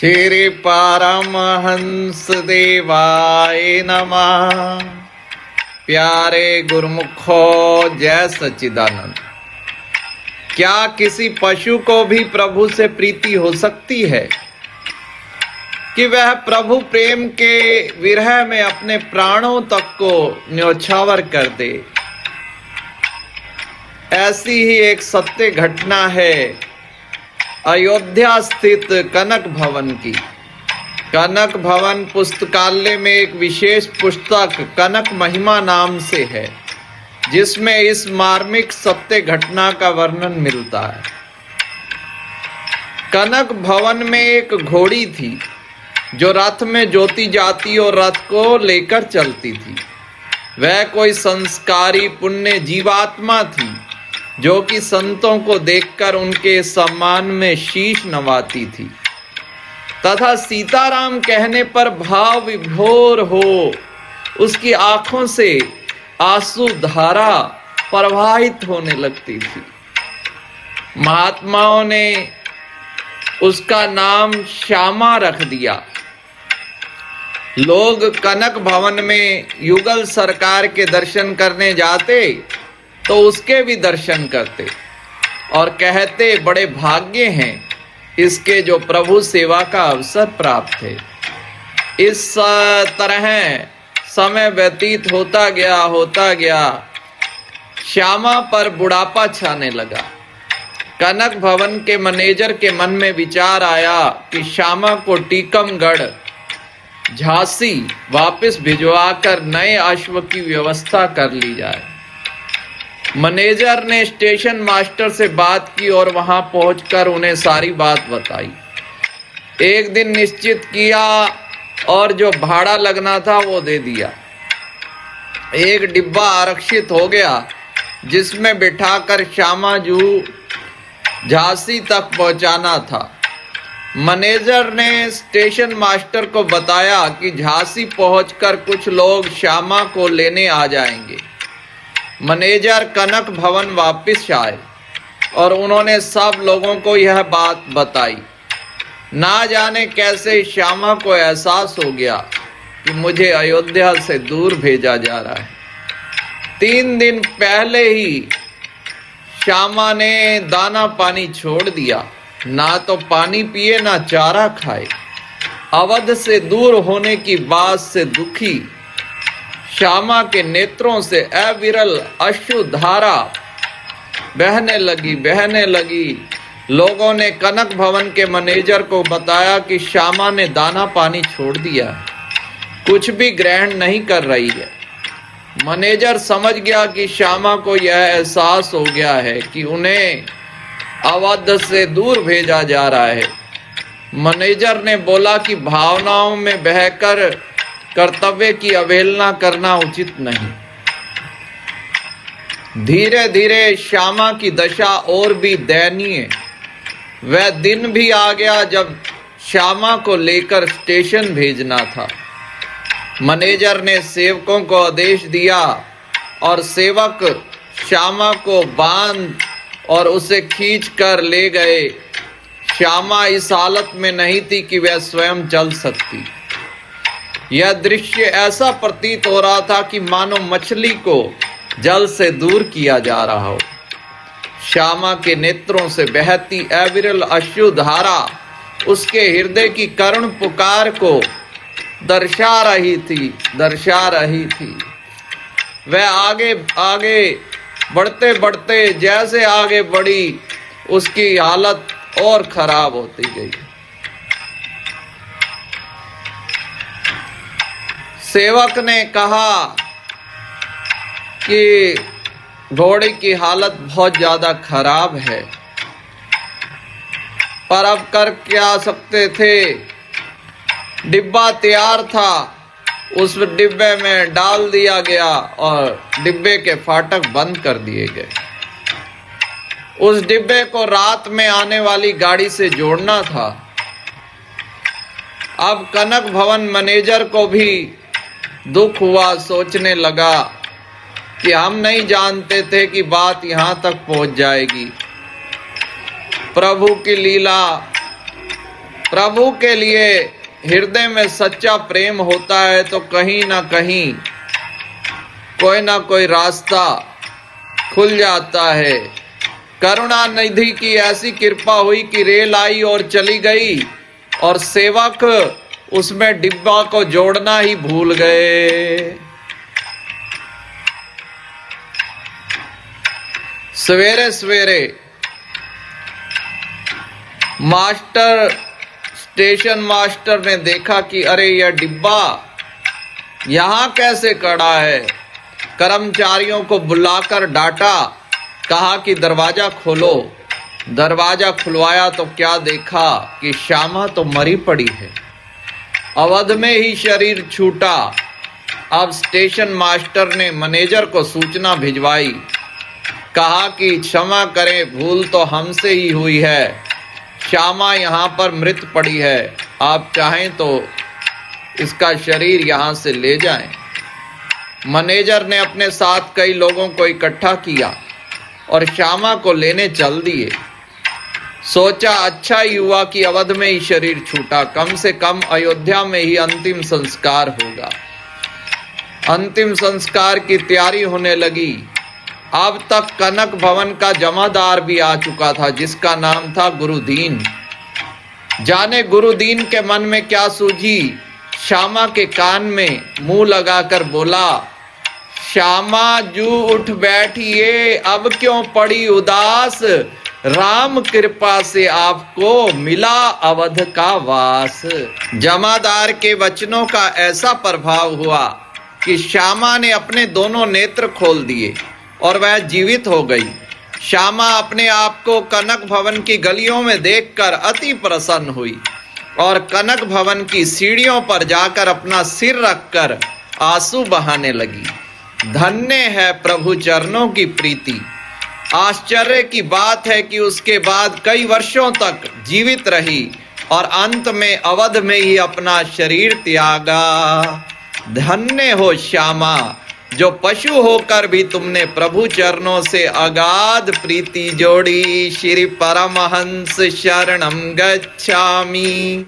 श्री परमहंस देवाय नमः। प्यारे गुरुमुखो, जय सच्चिदानंद। क्या किसी पशु को भी प्रभु से प्रीति हो सकती है कि वह प्रभु प्रेम के विरह में अपने प्राणों तक को न्योछावर कर दे? ऐसी ही एक सत्य घटना है अयोध्या स्थित कनक भवन की। कनक भवन पुस्तकालय में एक विशेष पुस्तक कनक महिमा नाम से है, जिसमें इस मार्मिक सत्य घटना का वर्णन मिलता है। कनक भवन में एक घोड़ी थी जो रथ में जोती जाती और रथ को लेकर चलती थी। वह कोई संस्कारी पुण्य जीवात्मा थी जो कि संतों को देखकर उनके सम्मान में शीश नवाती थी तथा सीताराम कहने पर भाव विभोर हो उसकी आंखों से आंसू धारा प्रवाहित होने लगती थी। महात्माओं ने उसका नाम श्यामा रख दिया। लोग कनक भवन में युगल सरकार के दर्शन करने जाते तो उसके भी दर्शन करते और कहते, बड़े भाग्य हैं इसके जो प्रभु सेवा का अवसर प्राप्त है। इस तरह समय व्यतीत होता गया। श्यामा पर बुढ़ापा छाने लगा। कनक भवन के मैनेजर के मन में विचार आया कि श्यामा को टीकमगढ़ झांसी वापस भिजवाकर नए अश्व की व्यवस्था कर ली जाए। मैनेजर ने स्टेशन मास्टर से बात की और वहां पहुंचकर उन्हें सारी बात बताई। एक दिन निश्चित किया और जो भाड़ा लगना था वो दे दिया। एक डिब्बा आरक्षित हो गया जिसमें बिठाकर श्यामा जू झांसी तक पहुंचाना था। मैनेजर ने स्टेशन मास्टर को बताया कि झांसी पहुंचकर कुछ लोग श्यामा को लेने आ जाएंगे। मैनेजर कनक भवन वापस आए और उन्होंने सब लोगों को यह बात बताई। ना जाने कैसे श्यामा को एहसास हो गया कि मुझे अयोध्या से दूर भेजा जा रहा है। 3 दिन पहले ही श्यामा ने दाना पानी छोड़ दिया, ना तो पानी पिए ना चारा खाए। अवध से दूर होने की बात से दुखी श्यामा के नेत्रों से अविरल अश्रु धारा बहने लगी। लोगों ने कनक भवन के मैनेजर को बताया कि श्यामा ने दाना पानी छोड़ दिया, कुछ भी ग्रहण नहीं कर रही है। मैनेजर समझ गया कि श्यामा को यह एहसास हो गया है कि उन्हें अवध से दूर भेजा जा रहा है। मैनेजर ने बोला कि भावनाओं में बहकर कर्तव्य की अवहेलना करना उचित नहीं। धीरे धीरे श्यामा की दशा और भी दयनीय। वह दिन भी आ गया जब श्यामा को लेकर स्टेशन भेजना था। मैनेजर ने सेवकों को आदेश दिया और सेवक श्यामा को बांध और उसे खींच कर ले गए। श्यामा इस हालत में नहीं थी कि वह स्वयं चल सकती। यह दृश्य ऐसा प्रतीत हो रहा था कि मानो मछली को जल से दूर किया जा रहा हो। श्यामा के नेत्रों से बहती अविरल अश्रु धारा उसके हृदय की करुण पुकार को दर्शा रही थी। वह आगे बढ़ते जैसे आगे बढ़ी, उसकी हालत और खराब होती गई। सेवक ने कहा कि घोड़े की हालत बहुत ज्यादा खराब है, पर अब कर क्या सकते थे। डिब्बा तैयार था, उस डिब्बे में डाल दिया गया और डिब्बे के फाटक बंद कर दिए गए। उस डिब्बे को रात में आने वाली गाड़ी से जोड़ना था। अब कनक भवन मैनेजर को भी दुख हुआ, सोचने लगा कि हम नहीं जानते थे कि बात यहाँ तक पहुँच जाएगी। प्रभु की लीला प्रभु के लिए हृदय में सच्चा प्रेम होता है तो कहीं ना कहीं कोई ना कोई रास्ता खुल जाता है। करुणा निधि की ऐसी कृपा हुई कि रेल आई और चली गई और सेवक उसमें डिब्बा को जोड़ना ही भूल गए। सवेरे सवेरे स्टेशन मास्टर ने देखा कि अरे यह डिब्बा यहां कैसे खड़ा है। कर्मचारियों को बुलाकर डांटा, कहा कि दरवाजा खोलो। दरवाजा खुलवाया तो क्या देखा कि श्यामा तो मरी पड़ी है, अवध में ही शरीर छूटा। अब स्टेशन मास्टर ने मैनेजर को सूचना भिजवाई, कहा कि क्षमा करें, भूल तो हमसे ही हुई है, श्यामा यहाँ पर मृत पड़ी है, आप चाहें तो इसका शरीर यहाँ से ले जाएं। मैनेजर ने अपने साथ कई लोगों को इकट्ठा किया और श्यामा को लेने चल दिए। सोचा अच्छा ही हुआ कि अवध में ही शरीर छूटा, कम से कम अयोध्या में ही अंतिम संस्कार होगा। अंतिम संस्कार की तैयारी होने लगी। अब तक कनक भवन का जमादार भी आ चुका था, जिसका नाम था गुरुदीन। जाने गुरुदीन के मन में क्या सूझी, श्यामा के कान में मुंह लगाकर बोला, श्यामा जू उठ बैठिए, अब क्यों पड़ी उदास, राम कृपा से आपको मिला अवध का वास। जमादार के वचनों का ऐसा प्रभाव हुआ कि श्यामा ने अपने दोनों नेत्र खोल दिए और वह जीवित हो गई। श्यामा अपने आप को कनक भवन की गलियों में देखकर अति प्रसन्न हुई और कनक भवन की सीढ़ियों पर जाकर अपना सिर रखकर आंसू बहाने लगी। धन्य है प्रभु चरणों की प्रीति। आश्चर्य की बात है कि उसके बाद कई वर्षों तक जीवित रही और अंत में अवध में ही अपना शरीर त्यागा। धन्य हो श्यामा, जो पशु होकर भी तुमने प्रभु चरणों से अगाध प्रीति जोड़ी। श्री परमहंस शरणम गच्छामि।